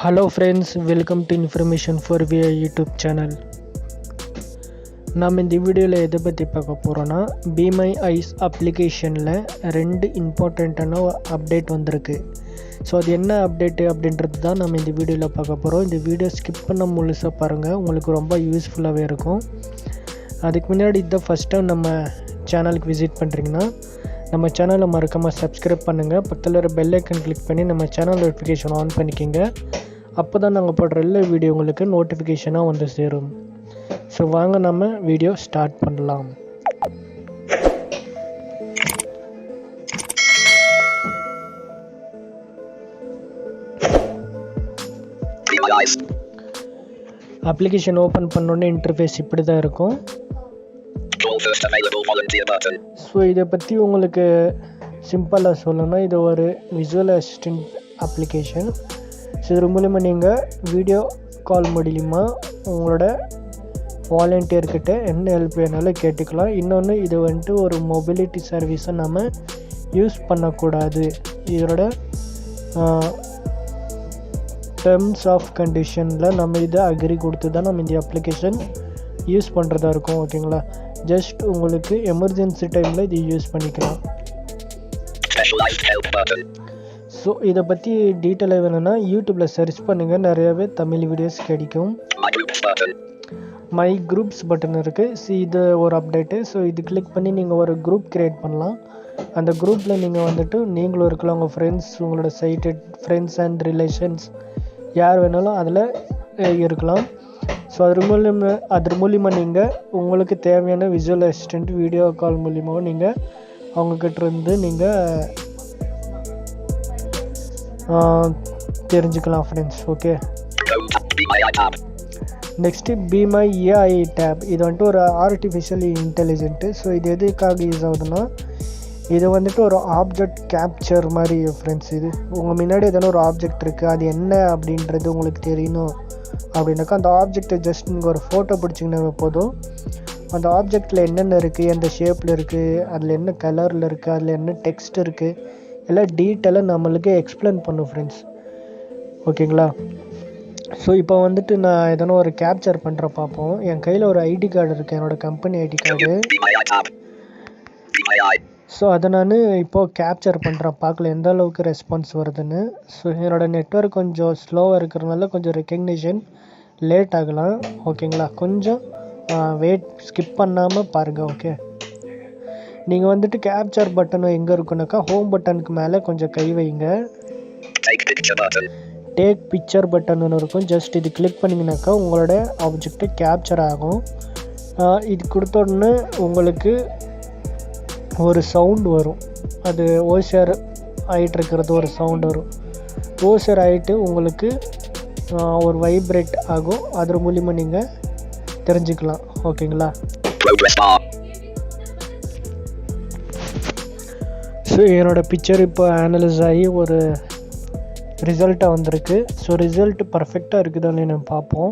Hello friends, welcome to Information for VI YouTube channel. நாம் இந்த வீடியோவில் எதை பற்றி பார்க்க போகிறோன்னா Be My Eyes அப்ளிகேஷனில் 2 இம்பார்ட்டண்ட்டான அப்டேட் வந்திருக்கு. ஸோ அது என்ன அப்டேட்டு அப்படின்றது தான் நம்ம இந்த வீடியோவில் பார்க்க போகிறோம். இந்த வீடியோ ஸ்கிப் பண்ண முழுசாக பாருங்கள், உங்களுக்கு ரொம்ப யூஸ்ஃபுல்லாகவே இருக்கும். அதுக்கு முன்னாடி இதை ஃபஸ்ட் டைம் நம்ம சேனலுக்கு விசிட் பண்ணுறீங்கன்னா நம்ம சேனலை மறக்காமல் சப்ஸ்கிரைப் பண்ணுங்கள். பக்கத்தில் ஒரு பெல் ஐக்கன் கிளிக் பண்ணி நம்ம சேனல் நோட்டிஃபிகேஷன் ஆன் பண்ணிக்கிங்க. அப்போ தான் நாங்கள் போடுற எல்லா வீடியோ உங்களுக்கு நோட்டிஃபிகேஷனாக வந்து சேரும். ஸோ வாங்க நம்ம வீடியோ ஸ்டார்ட் பண்ணலாம். அப்ளிகேஷன் ஓப்பன் பண்ணோன்னே இன்டர்ஃபேஸ் இப்படி தான் இருக்கும். ஸோ இதை பற்றி உங்களுக்கு சிம்பிளாக சொல்லணும்னா இது ஒரு விசுவல் அசிஸ்டன்ட் அப்ளிகேஷன். ஸோ இது மூலிமா நீங்கள் வீடியோ கால் மூலிமா உங்களோட வாலண்டியர்கிட்ட என்ன ஹெல்ப் வேணாலும் கேட்டுக்கலாம். இன்னொன்று இது வந்துட்டு ஒரு மொபிலிட்டி சர்வீஸை நம்ம யூஸ் பண்ணக்கூடாது. இதோட டேர்ம்ஸ் ஆஃப் கண்டிஷனில் நம்ம இதை அக்ரி கொடுத்து தான் நம்ம இந்த அப்ளிகேஷன் யூஸ் பண்ணுறதா இருக்கும். ஓகேங்களா, ஜஸ்ட் உங்களுக்கு எமர்ஜென்சி டைமில் இது யூஸ் பண்ணிக்கலாம். ஸோ இதை பற்றி டீட்டெயிலாக வேணும்னா யூடியூப்பில் சர்ச் பண்ணுங்கள், நிறையாவே தமிழ் வீடியோஸ் கிடைக்கும். மை குரூப்ஸ் பட்டன் இருக்குது. இது ஒரு அப்டேட்டு. ஸோ இது கிளிக் பண்ணி நீங்கள் ஒரு குரூப் க்ரியேட் பண்ணலாம். அந்த குரூப்பில் நீங்கள் வந்துட்டு நீங்களும் இருக்கலாம், உங்கள் ஃப்ரெண்ட்ஸ், உங்களோட சைட்டட் ஃப்ரெண்ட்ஸ் அண்ட் ரிலேஷன்ஸ் யார் வேணாலும் அதில் இருக்கலாம். ஸோ அது மூலிமா நீங்கள் உங்களுக்கு தேவையான விசுவல் அசிஸ்டண்ட் வீடியோ கால் மூலிமாவும் நீங்கள் அவங்கக்கிட்டேருந்து நீங்கள் தெரிஞ்சுக்கலாம் friends. Okay, next Be My AI tab. இது வந்துட்டு ஒரு ஆர்டிஃபிஷியல் இன்டெலிஜென்ட்டு. ஸோ இது எதுக்காக யூஸ் ஆகுதுன்னா இது வந்துட்டு ஒரு ஆப்ஜெக்ட் கேப்சர் மாதிரி ஃப்ரெண்ட்ஸ். இது உங்கள் முன்னாடி எதனா ஒரு ஆப்ஜெக்ட் இருக்குது, அது என்ன அப்படின்றது உங்களுக்கு தெரியணும் அப்படின்னாக்கா அந்த ஆப்ஜெக்டை ஜஸ்ட் நீங்கள் ஒரு ஃபோட்டோ பிடிச்சிங்கன்னா போதும். அந்த ஆப்ஜெக்டில் என்னென்ன இருக்குது, எந்த ஷேப்பில் இருக்குது, அதில் என்ன கலரில் இருக்குது, அதில் என்ன டெக்ஸ்ட் இருக்குது, எல்லாம் டீட்டெயிலாக நம்மளுக்கு எக்ஸ்பிளைன் பண்ணும் ஃப்ரெண்ட்ஸ். ஓகேங்களா, ஸோ இப்போ வந்துட்டு நான் எதனா ஒரு கேப்சர் பண்ணுற பார்ப்போம். என் கையில் ஒரு ஐடி கார்டு இருக்குது, என்னோடய கம்பெனி ஐடி கார்டு. ஸோ அதை நான் இப்போது கேப்சர் பண்ணுறேன், பார்க்கல எந்த அளவுக்கு ரெஸ்பான்ஸ் வருதுன்னு. ஸோ என்னோடய நெட்வொர்க் கொஞ்சம் ஸ்லோவாக இருக்கிறதுனால கொஞ்சம் ரெக்கக்னிஷன் லேட் ஆகலாம். ஓகேங்களா, கொஞ்சம் வெயிட், ஸ்கிப் பண்ணாமல் பாருங்கள். ஓகே, நீங்கள் வந்துட்டு கேப்சர் பட்டன் எங்கே இருக்குனாக்கா ஹோம் பட்டனுக்கு மேலே கொஞ்சம் கை வைங்க. டேக் பிக்சர் பட்டன் இருக்கும், ஜஸ்ட் இது கிளிக் பண்ணிங்கனாக்கா உங்களோட ஆப்ஜெக்டை கேப்சர் ஆகும். இது கொடுத்த உடனே உங்களுக்கு ஒரு சவுண்டு வரும், அது ஓஷர் ஆகிட்டு இருக்கிறது ஒரு சவுண்டு வரும். ஓஷர் ஆகிட்டு உங்களுக்கு ஒரு வைப்ரேட் ஆகும், அது மூலிமா நீங்கள் தெரிஞ்சுக்கலாம். ஓகேங்களா, ஸோ என்னோடய பிக்சர் இப்போ அனலைஸ் ஆகி ஒரு ரிசல்ட்டாக வந்திருக்கு. ஸோ ரிசல்ட் பர்ஃபெக்டாக இருக்குதான்னு நம்ம பார்ப்போம்.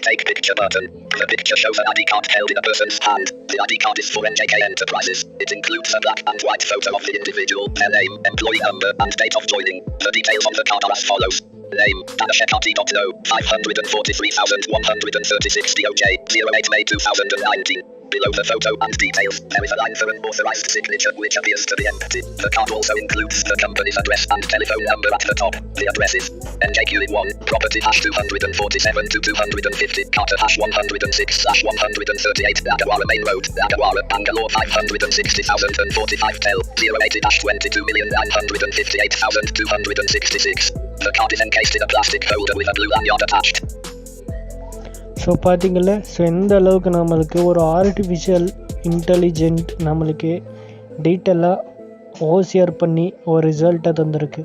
Take picture button. The picture shows an ID card held in a person's hand. The ID card is for NJK Enterprises. It includes a black and white photo of the individual, their name, employee number, and date of joining. The details on the card are as follows. Name, Danashekati.no, 543,136 DOJ, 08 May 2019. Below the photo and details, there is a line for an authorized signature which appears to be empty. The card also includes the company's address and telephone number at the top. The address is NJQ1, property #247 to 250, Carter #106/138, Adawara Main Road, Adawara, Bangalore 560,045, tel 080-22,958,266. The card is encased in a plastic holder with a blue lanyard attached. So பார்த்தீங்களா, so எந்த அளவுக்கு நம்மளுக்கு ஒரு artificial intelligent நம்மளுக்கு டீட்டெயிலாக OCR பண்ணி ஒரு ரிசல்ட்டை தந்திருக்கு.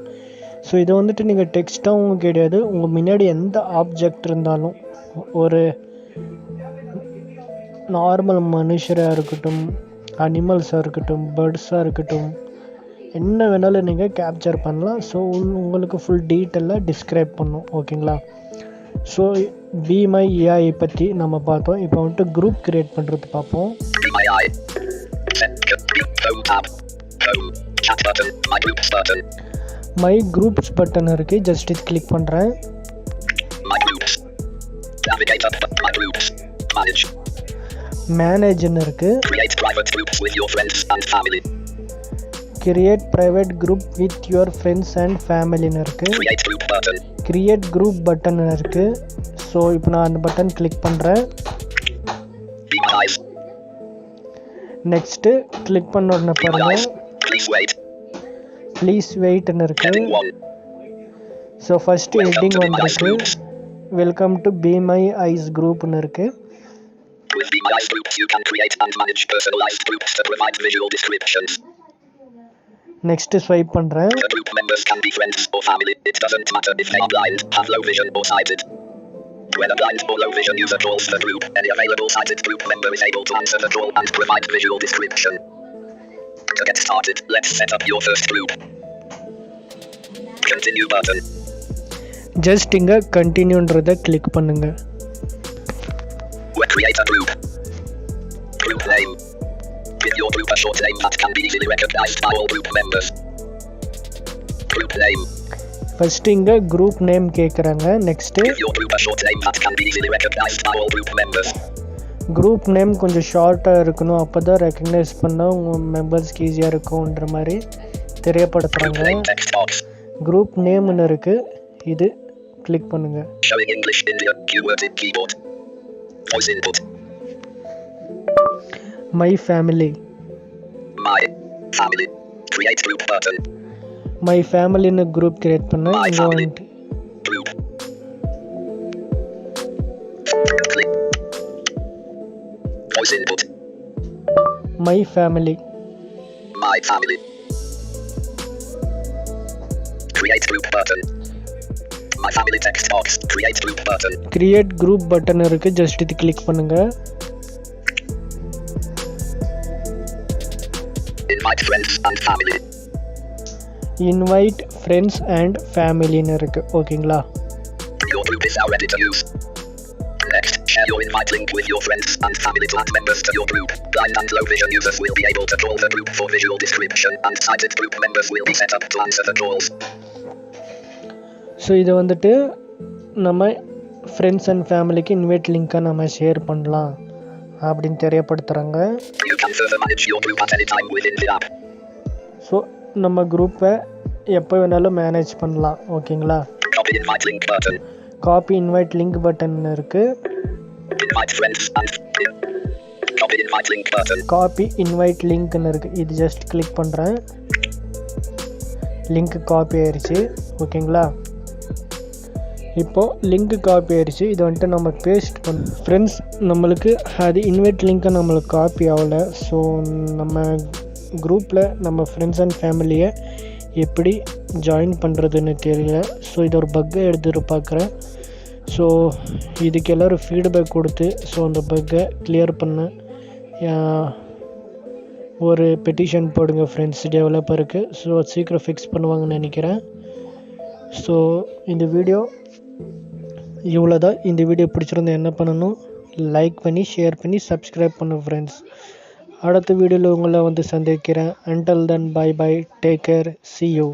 ஸோ இதை வந்துட்டு நீங்கள் டெக்ஸ்ட்டாகவும் கிடையாது, உங்கள் முன்னாடி எந்த ஆப்ஜெக்ட் இருந்தாலும், ஒரு நார்மல் மனுஷராக இருக்கட்டும், அனிமல்ஸாக இருக்கட்டும், பேர்ட்ஸாக இருக்கட்டும், என்ன வேணாலும் நீங்கள் கேப்சர் பண்ணலாம். ஸோ உங்களுக்கு ஃபுல் டீட்டெயிலாக டிஸ்கிரைப் பண்ணும். ஓகேங்களா, ஸோ Be My AI பற்றி நம்ம பார்த்தோம். இப்போ வந்துட்டு குரூப் க்ரியேட் பண்ணுறது பார்ப்போம். Chat button. My groups button. My groups button இருக்குது, ஜஸ்ட் இது கிளிக் பண்ணுறேன். My groups. Navigate up. My groups. Manage. மேனேஜ்னு இருக்குது. Create private groups with your friends and family. Create private group with your friends and ஃபேமிலின்னு இருக்குது. Create group button. Create group button இருக்குது. So இப்போ நான் அந்த பட்டன் கிளிக் பண்ணுறேன். Be my eyes. Next click பண்ண உடனே Be my பாருங்கள், eyes. Please wait. ப்ளீஸ் வெயிட்னு இருக்குது. Heading 1. So first Welcome heading to Be My Eyes வந்திருக்கு, groups. Welcome to Be My Eyes குரூப்னு இருக்குது. With Be My Eyes groups, you can create and manage personalized groups to provide visual descriptions. Next swipe பண்ணுறேன். The group members can be friends or family. It doesn't matter if they are blind, have low vision or sighted. When a blind or low vision user calls the group, any available sighted group member is able to answer the call and provide visual description. To get started, let's set up your first group. Continue button. Just இங்கே கண்டினியூன்றதை click பண்ணுங்கள். We create a group. Group name. Give your group a short name that can be easily recognized by all group members. Group name. First இங்கே group name கேட்குறாங்க. Next Give your group a short name that can be easily recognized by all group members. Group name கொஞ்சம் ஷார்ட்டாக இருக்கணும், அப்போ தான் recognise பண்ண உங்கள் மெம்பர்ஸ்க்கு ஈஸியாக இருக்கும்ன்ற மாதிரி Group தெரியப்படுத்துகிறாங்க. name text box. குரூப் நேம்னு இருக்குது, இது கிளிக் பண்ணுங்கள். Showing English India. Keyword in keyboard. Voice input. My family. My family. Create group button. My ஃபேமிலின்னு குரூப் கிரியேட் பண்ணேன். My இங்கே family. வந்துட்டு Group. Click. Voice input. My family. My family. Create group button. My family text box. Create group button. Create group button இருக்குது, just இது click பண்ணுங்கள். Invite friends and family. Invite friends and ஃபேமிலின்னு இருக்குது. ஓகேங்களா? Your group is now ready to use. Next, share your invite link with your friends and family to add members to your group. Blind and low vision users will be able to call the group for visual description, and sighted group members will be set up to answer the calls. So இதை வந்துட்டு நம்ம friends and ஃபேமிலிக்கு invite லிங்க்கை நம்ம share பண்ணலாம் அப்படின்னு தெரியப்படுத்துகிறாங்க. You can further manage your group at any time within the app. So நம்ம குரூப்பை எப்போ வேணாலும் மேனேஜ் பண்ணலாம். ஓகேங்களா? Copy invite link button. Copy invite link button இருக்குது. Invite friends and copy invite link button. Copy இன்வைட் லிங்க்னு இருக்குது, இது ஜஸ்ட் கிளிக் பண்ணுறேன். லிங்க் காப்பி ஆயிடுச்சு. ஓகேங்களா? இப்போது லிங்க்கு காப்பி ஆயிடுச்சு. இது வந்துட்டு நம்ம பேஸ்ட் பண்ண ஃப்ரெண்ட்ஸ், நம்மளுக்கு அது இன்வைட் லிங்க்கை நம்மளுக்கு காப்பி ஆகலை. ஸோ நம்ம குரூப்பில் நம்ம ஃப்ரெண்ட்ஸ் அண்ட் ஃபேமிலியை எப்படி ஜாயின் பண்ணுறதுன்னு தெரியல. ஸோ இது ஒரு பக்கை எடுத்துகிட்டு பார்க்குறேன். ஸோ இதுக்கு எல்லோரும் ஃபீட்பேக் கொடுத்து ஸோ அந்த பக்கை கிளியர் பண்ண ஒரு பெட்டிஷன் போடுங்க ஃப்ரெண்ட்ஸ் டெவலப்பருக்கு. ஸோ சீக்கிரம் ஃபிக்ஸ் பண்ணுவாங்கன்னு நினைக்கிறேன். ஸோ இந்த வீடியோ இவ்வளோ தான். இந்த வீடியோ பிடிச்சிருந்தா என்ன பண்ணணும், லைக் பண்ணி ஷேர் பண்ணி சப்ஸ்கிரைப் பண்ணு ஃப்ரெண்ட்ஸ். அடுத்த வீடியோவில் உங்களை வந்து சந்திக்கிறேன். Until then bye bye, take care, see you.